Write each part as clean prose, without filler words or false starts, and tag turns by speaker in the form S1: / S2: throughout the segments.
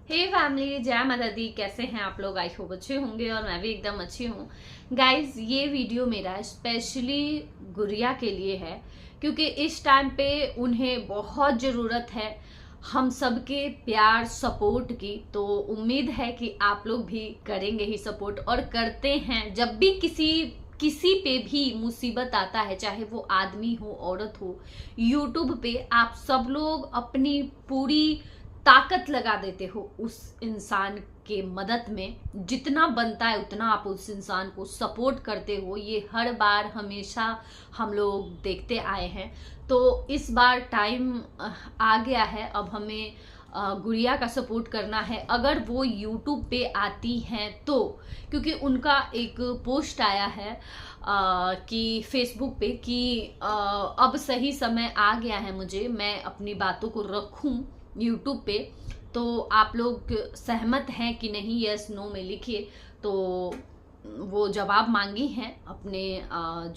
S1: हे family, जय माता दी। कैसे हैं आप लोग? आई होप अच्छे होंगे और मैं भी एकदम अच्छी हूँ। गाइज, ये वीडियो मेरा स्पेशली गुड़िया के लिए है क्योंकि इस टाइम पे उन्हें बहुत ज़रूरत है हम सबके प्यार सपोर्ट की। तो उम्मीद है कि आप लोग भी करेंगे ही सपोर्ट, और करते हैं। जब भी किसी पे भी मुसीबत आता है, चाहे वो आदमी हो औरत हो, यूट्यूब पे आप सब लोग अपनी पूरी ताकत लगा देते हो उस इंसान के मदद में। जितना बनता है उतना आप उस इंसान को सपोर्ट करते हो। ये हर बार हमेशा हम लोग देखते आए हैं। तो इस बार टाइम आ गया है, अब हमें गुड़िया का सपोर्ट करना है। अगर वो यूट्यूब पे आती हैं तो, क्योंकि उनका एक पोस्ट आया है कि फेसबुक पे कि अब सही समय आ गया है मुझे, मैं अपनी बातों को रखूं यूट्यूब पे। तो आप लोग सहमत हैं कि नहीं? यस नो में लिखिए। तो वो जवाब मांगी हैं अपने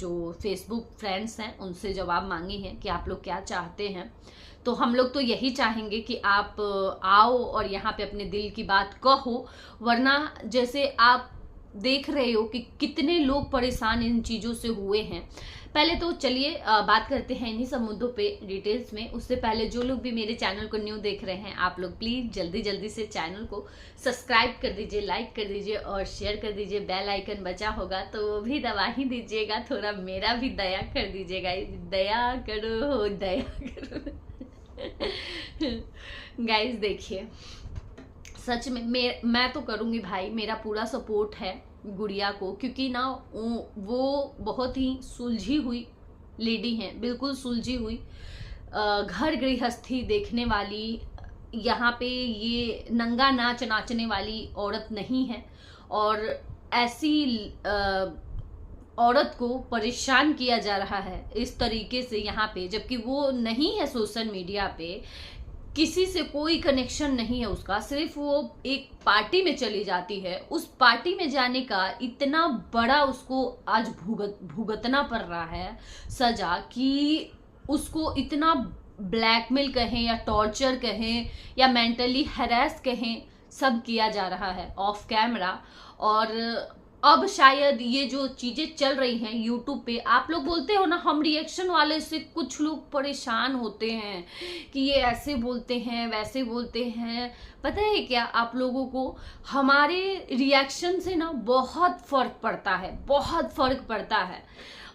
S1: जो फेसबुक फ्रेंड्स हैं उनसे, जवाब मांगी हैं कि आप लोग क्या चाहते हैं। तो हम लोग तो यही चाहेंगे कि आप आओ और यहाँ पे अपने दिल की बात कहो। वरना जैसे आप देख रहे हो कि कितने लोग परेशान इन चीज़ों से हुए हैं। पहले तो चलिए बात करते हैं इन्हीं सब मुद्दों पे डिटेल्स में। उससे पहले जो लोग भी मेरे चैनल को न्यू देख रहे हैं, आप लोग प्लीज़ जल्दी जल्दी से चैनल को सब्सक्राइब कर दीजिए, लाइक कर दीजिए और शेयर कर दीजिए। बेल आइकन बचा होगा तो वो भी दबा ही दीजिएगा। थोड़ा मेरा भी दया कर दीजिएगा। दया करो, दया करो। गाइस देखिए, सच में मैं तो करूँगी भाई, मेरा पूरा सपोर्ट है गुड़िया को। क्योंकि ना वो बहुत ही सुलझी हुई लेडी हैं, बिल्कुल सुलझी हुई, घर गृहस्थी देखने वाली, यहाँ पे ये नंगा नाच नाचने वाली औरत नहीं है। और ऐसी औरत को परेशान किया जा रहा है इस तरीके से यहाँ पे, जबकि वो नहीं है सोशल मीडिया पे, किसी से कोई कनेक्शन नहीं है उसका। सिर्फ वो एक पार्टी में चली जाती है, उस पार्टी में जाने का इतना बड़ा उसको आज भुगतना पड़ रहा है सजा, कि उसको इतना ब्लैकमेल कहें या टॉर्चर कहें या मेंटली हैरेस कहें, सब किया जा रहा है ऑफ कैमरा। और अब शायद ये जो चीजें चल रही हैं यूट्यूब पे, आप लोग बोलते हो ना, हम रिएक्शन वाले से कुछ लोग परेशान होते हैं कि ये ऐसे बोलते हैं वैसे बोलते हैं। पता है क्या, आप लोगों को हमारे रिएक्शन से ना बहुत फर्क पड़ता है, बहुत फर्क पड़ता है।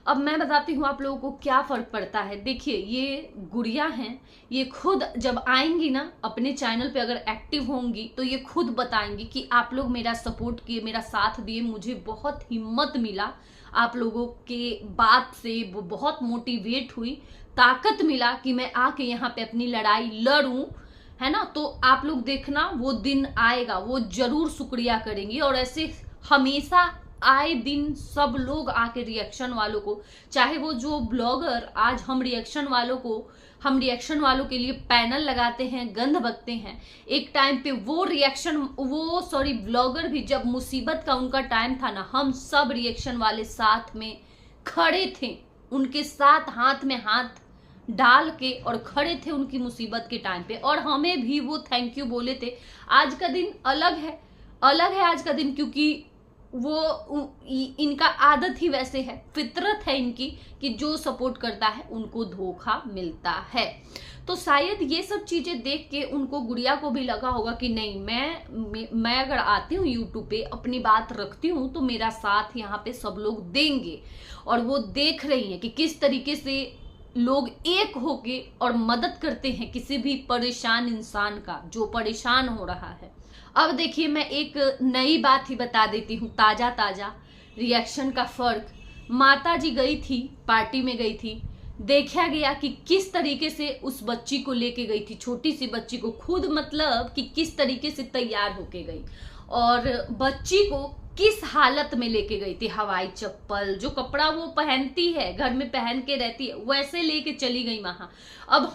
S1: अब मैं बताती हूँ आप लोगों को क्या फर्क पड़ता है। देखिए, ये गुड़िया हैं, ये खुद जब आएंगी ना अपने चैनल पे, अगर एक्टिव होंगी तो ये खुद बताएंगी कि आप लोग मेरा सपोर्ट किए, मेरा साथ दिए, मुझे बहुत हिम्मत मिला आप लोगों के बात से, वो बहुत मोटिवेट हुई, ताकत मिला कि मैं आके यहाँ पे अपनी लड़ाई लड़ूं, है ना। तो आप लोग देखना, वो दिन आएगा, वो जरूर शुक्रिया करेंगी। और ऐसे हमेशा आए दिन सब लोग आके रिएक्शन वालों को, चाहे वो जो ब्लॉगर, आज हम रिएक्शन वालों के लिए पैनल लगाते हैं, गंध बकते हैं, एक टाइम पे वो ब्लॉगर भी, जब मुसीबत का उनका टाइम था ना, हम सब रिएक्शन वाले साथ में खड़े थे, उनके साथ हाथ में हाथ डाल के और खड़े थे उनकी मुसीबत के टाइम पे, और हमें भी वो थैंक यू बोले थे। आज का दिन अलग है, अलग है आज का दिन, क्योंकि वो इनका आदत ही वैसे है, फितरत है इनकी कि जो सपोर्ट करता है उनको धोखा मिलता है। तो शायद ये सब चीजें देख के उनको, गुड़िया को भी लगा होगा कि नहीं, मैं अगर आती हूँ यूट्यूब पे, अपनी बात रखती हूँ, तो मेरा साथ यहाँ पे सब लोग देंगे। और वो देख रही हैं कि किस तरीके से लोग एक होके और मदद करते हैं किसी भी परेशान इंसान का, जो परेशान हो रहा है। अब देखिए, मैं एक नई बात ही बता देती हूँ, ताजा ताजा रिएक्शन का फर्क। माता जी गई थी, पार्टी में गई थी, देखा गया कि किस तरीके से उस बच्ची को लेके गई थी, छोटी सी बच्ची को, खुद मतलब कि किस तरीके से तैयार होके गई, और बच्ची को किस हालत में लेके गई थी। हवाई चप्पल, जो कपड़ा वो पहनती है, घर में पहन के रहती है, वैसे लेके चली गई वहां। अब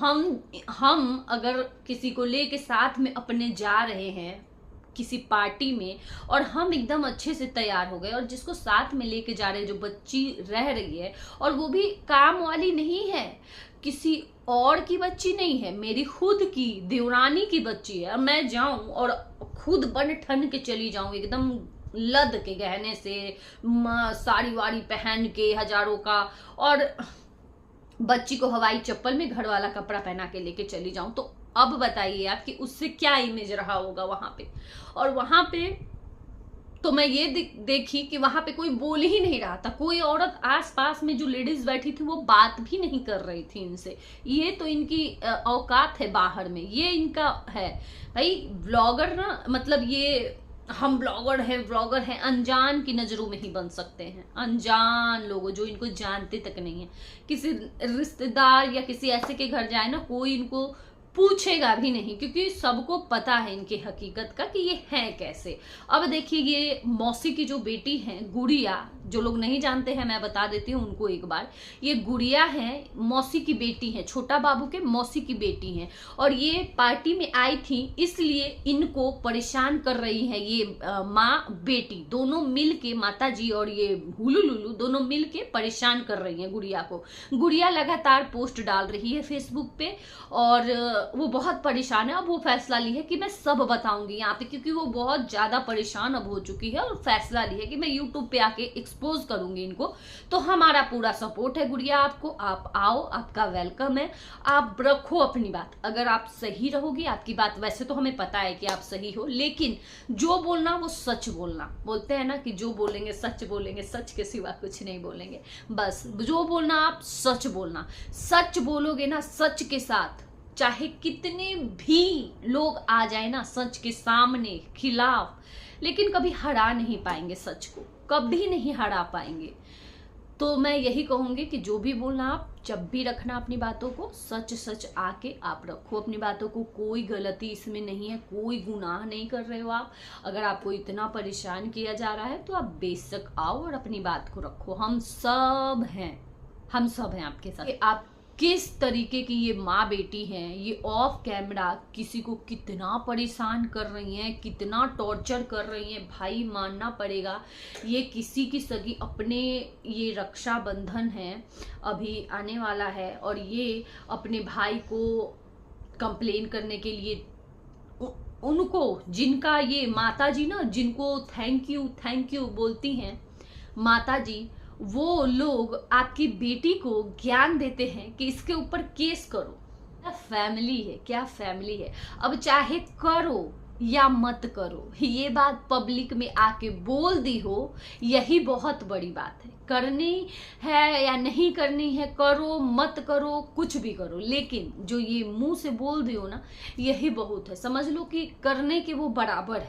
S1: हम अगर किसी को लेके साथ में अपने जा रहे हैं किसी पार्टी में, और हम एकदम अच्छे से तैयार हो गए, और जिसको साथ में लेके जा रहे हैं, जो बच्ची रह रही है, और वो भी काम वाली नहीं है, किसी और की बच्ची नहीं है, मेरी खुद की देवरानी की बच्ची है, और मैं जाऊं और खुद बन ठन के चली जाऊं एकदम लद के गहने से, साड़ी वाड़ी पहन के हजारों का, और बच्ची को हवाई चप्पल में घर वाला कपड़ा पहना के लेके चली जाऊं, तो अब बताइए आप कि उससे क्या इमेज रहा होगा वहां पे। और वहां पे तो मैं ये देखी कि वहां पे कोई बोल ही नहीं रहा था, कोई औरत आसपास में जो लेडीज बैठी थी वो बात भी नहीं कर रही थी इनसे। ये तो इनकी औकात है बाहर में, ये इनका है भाई। ब्लॉगर ना, मतलब ये हम ब्लॉगर हैं, अनजान की नजरों में ही बन सकते हैं, अनजान लोगों जो इनको जानते तक नहीं है। किसी रिश्तेदार या किसी ऐसे के घर जाए ना, कोई इनको पूछेगा भी नहीं, क्योंकि सबको पता है इनकी हकीकत का कि ये हैं कैसे। अब देखिए, ये मौसी की जो बेटी है गुड़िया, जो लोग नहीं जानते हैं मैं बता देती हूँ उनको एक बार। ये गुड़िया है, मौसी की बेटी है, छोटा बाबू के मौसी की बेटी है, और ये पार्टी में आई थी इसलिए इनको परेशान कर रही है ये माँ बेटी दोनों मिल के, माता जी और ये हुलू लुलू दोनों मिल के परेशान कर रही है गुड़िया को। गुड़िया लगातार पोस्ट डाल रही है फेसबुक पे, और वो बहुत परेशान है। अब वो फैसला ली है कि मैं सब बताऊंगी यहाँ पे, क्योंकि वो बहुत ज्यादा परेशान अब हो चुकी है, और फैसला ली है कि मैं यूट्यूब पे आके एक्सपोज करूंगी इनको। तो हमारा पूरा सपोर्ट है गुड़िया आपको, आप आओ, आपका वेलकम है, आप रखो अपनी बात। अगर आप सही रहोगी, आपकी बात, वैसे तो हमें पता है कि आप सही हो, लेकिन जो बोलना वो सच बोलना। बोलते हैं ना कि जो बोलेंगे सच बोलेंगे, सच के सिवा कुछ नहीं बोलेंगे। बस जो बोलना आप सच बोलना, सच बोलोगे ना सच के साथ, चाहे कितने भी लोग आ जाए ना सच के सामने खिलाफ, लेकिन कभी हरा नहीं पाएंगे सच को, कभी नहीं हरा पाएंगे। तो मैं यही कहूंगी कि जो भी बोलना आप जब भी रखना अपनी बातों को, सच सच आके आप रखो अपनी बातों को। कोई गलती इसमें नहीं है, कोई गुनाह नहीं कर रहे हो आप। अगर आपको इतना परेशान किया जा रहा है तो आप बेशक आओ और अपनी बात को रखो। हम सब हैं आपके साथ। आप किस तरीके की ये माँ बेटी हैं, ये ऑफ कैमरा किसी को कितना परेशान कर रही हैं, कितना टॉर्चर कर रही हैं, भाई मानना पड़ेगा। ये किसी की सगी अपने, ये रक्षाबंधन है अभी आने वाला है, और ये अपने भाई को कंप्लेन करने के लिए उनको, जिनका ये माता जी ना, जिनको थैंक यू बोलती हैं माता जी, वो लोग आपकी बेटी को ज्ञान देते हैं कि इसके ऊपर केस करो। क्या फैमिली है। अब चाहे करो या मत करो, ये बात पब्लिक में आके बोल दी हो, यही बहुत बड़ी बात है। करनी है या नहीं करनी है, करो मत करो, कुछ भी करो, लेकिन जो ये मुंह से बोल दी हो ना, यही बहुत है। समझ लो कि करने के वो बराबर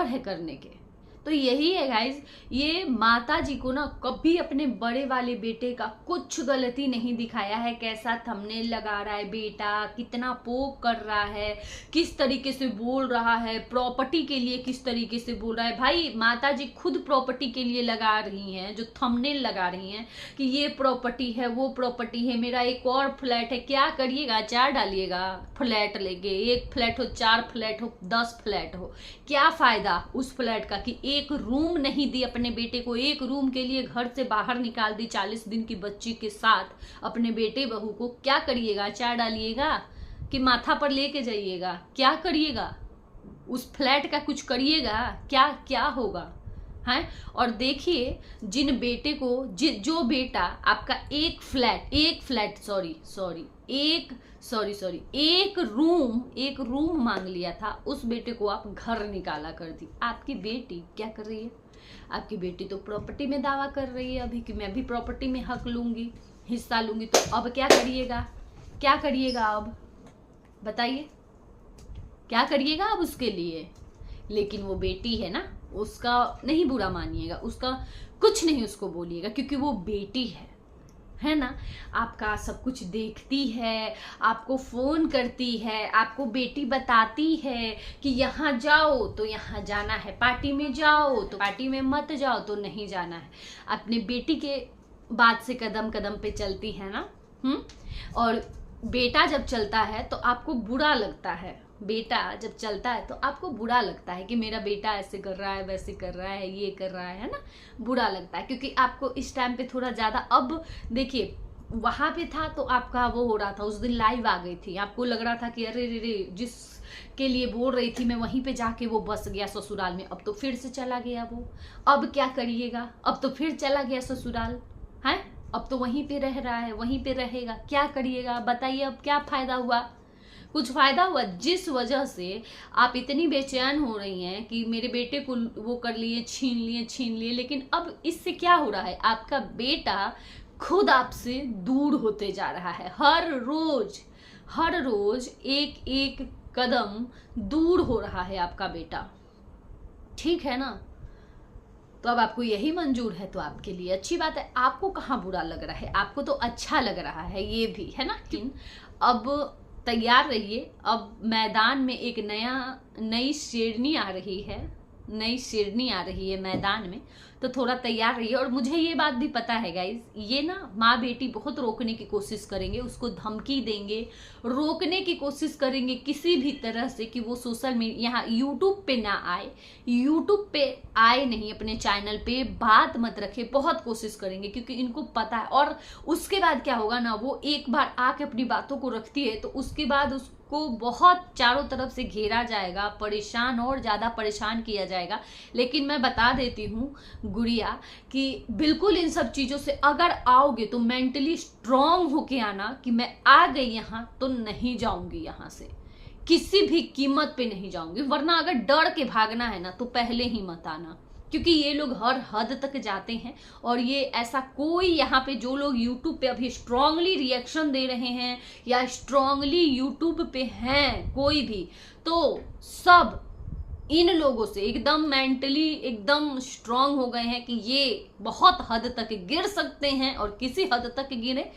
S1: है करने के। तो यही है गाइज, ये माता जी को ना कभी अपने बड़े वाले बेटे का कुछ गलती नहीं दिखाया है। कैसा थंबनेल लगा रहा है बेटा, कितना पोक कर रहा है, किस तरीके से बोल रहा है, प्रॉपर्टी के लिए किस तरीके से बोल रहा है। भाई माता जी खुद प्रॉपर्टी के लिए लगा रही हैं, जो थंबनेल लगा रही हैं कि ये प्रॉपर्टी है, वो प्रॉपर्टी है, मेरा एक और फ्लैट है। क्या करिएगा, 4 डालिएगा फ्लैट लेके, 1 फ्लैट हो, 4 फ्लैट हो, 10 फ्लैट हो, क्या फायदा उस फ्लैट का कि एक रूम नहीं दी अपने बेटे को, एक रूम के लिए घर से बाहर निकाल दी 40 दिन की बच्ची के साथ अपने बेटे बहू को। क्या करिएगा, 4 डालिएगा कि माथा पर लेके जाइएगा, क्या करिएगा, उस फ्लैट का कुछ करिएगा, क्या होगा है। और देखिए, जिन बेटे को जो बेटा आपका एक रूम मांग लिया था, उस बेटे को आप घर निकाला कर दी। आपकी बेटी क्या कर रही है, आपकी बेटी तो प्रॉपर्टी में दावा कर रही है अभी कि मैं भी प्रॉपर्टी में हक लूंगी, हिस्सा लूंगी। तो अब क्या करिएगा अब बताइए, क्या करिएगा अब उसके लिए। लेकिन वो बेटी है ना, उसका नहीं बुरा मानिएगा, उसका कुछ नहीं उसको बोलिएगा, क्योंकि वो बेटी है ना। आपका सब कुछ देखती है, आपको फोन करती है, आपको बेटी बताती है कि यहाँ जाओ तो यहाँ जाना है, पार्टी में जाओ तो पार्टी में मत जाओ तो नहीं जाना है। अपने बेटी के बात से कदम कदम पे चलती है ना। और बेटा जब चलता है तो आपको बुरा लगता है, बेटा जब चलता है तो आपको बुरा लगता है कि मेरा बेटा ऐसे कर रहा है, वैसे कर रहा है, ये कर रहा है ना, बुरा लगता है। क्योंकि आपको इस टाइम पे थोड़ा ज्यादा, अब देखिए वहां पे था तो आपका वो हो रहा था, उस दिन लाइव आ गई थी, आपको लग रहा था कि अरे रे रे, जिस के लिए बोल रही थी मैं वहीं पे जाके वो बस गया ससुराल में, अब तो फिर से चला गया वो, अब क्या करिएगा, अब तो फिर चला गया ससुराल है, अब तो वहीं पे रह रहा है, वहीं पे रहेगा, क्या करिएगा बताइए, अब क्या फायदा हुआ, कुछ फायदा हुआ? जिस वजह से आप इतनी बेचैन हो रही हैं कि मेरे बेटे को वो कर लिए, छीन लिए, लेकिन अब इससे क्या हो रहा है, आपका बेटा खुद आपसे दूर होते जा रहा है, हर रोज एक एक कदम दूर हो रहा है आपका बेटा, ठीक है ना? तो अब आपको यही मंजूर है तो आपके लिए अच्छी बात है, आपको कहाँ बुरा लग रहा है, आपको तो अच्छा लग रहा है ये भी, है ना? लेकिन अब तैयार रहिए, अब मैदान में एक नई शेरनी आ रही है मैदान में, तो थोड़ा तैयार रहिए। और मुझे ये बात भी पता है गाइज, ये ना माँ बेटी बहुत रोकने की कोशिश करेंगे, उसको धमकी देंगे, रोकने की कोशिश करेंगे किसी भी तरह से कि वो सोशल मीडिया यहाँ यूट्यूब पे ना आए, यूट्यूब पे आए नहीं, अपने चैनल पे बात मत रखे, बहुत कोशिश करेंगे क्योंकि इनको पता है। और उसके बाद क्या होगा ना, वो एक बार आके अपनी बातों को रखती है तो उसके बाद उसको बहुत चारों तरफ से घेरा जाएगा, परेशान और ज्यादा परेशान किया जाएगा। लेकिन मैं बता देती हूँ गुड़िया कि बिल्कुल इन सब चीजों से अगर आओगे तो मेंटली स्ट्रांग होके आना कि मैं आ गई यहाँ तो नहीं जाऊंगी, यहाँ से किसी भी कीमत पे नहीं जाऊंगी, वरना अगर डर के भागना है ना तो पहले ही मत आना, क्योंकि ये लोग हर हद तक जाते हैं। और ये ऐसा कोई यहाँ पे जो लोग यूट्यूब पे अभी स्ट्रांगली रिएक्शन दे रहे हैं या स्ट्रांगली यूट्यूब पे हैं कोई भी, तो सब इन लोगों से एकदम मेंटली एकदम स्ट्रांग हो गए हैं कि ये बहुत हद तक गिर सकते हैं, और किसी हद तक गिरे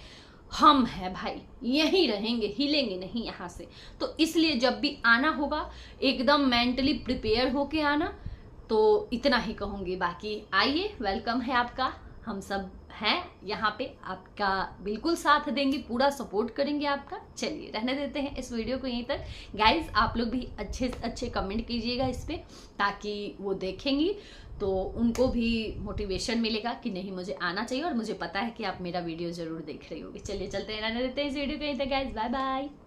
S1: हम हैं भाई, यहीं रहेंगे, हिलेंगे नहीं यहाँ से। तो इसलिए जब भी आना होगा एकदम मेंटली प्रिपेयर होके आना, तो इतना ही कहूंगी। बाकी आइए, वेलकम है आपका, हम सब हैं यहाँ पे, आपका बिल्कुल साथ देंगे, पूरा सपोर्ट करेंगे आपका। चलिए रहने देते हैं इस वीडियो को यहीं तक। गाइज आप लोग भी अच्छे कमेंट कीजिएगा इस पे, ताकि वो देखेंगी तो उनको भी मोटिवेशन मिलेगा कि नहीं मुझे आना चाहिए, और मुझे पता है कि आप मेरा वीडियो जरूर देख रही होगी। चलिए चलते हैं, रहने देते हैं इस वीडियो को यहीं तक गाइज, बाय बाय।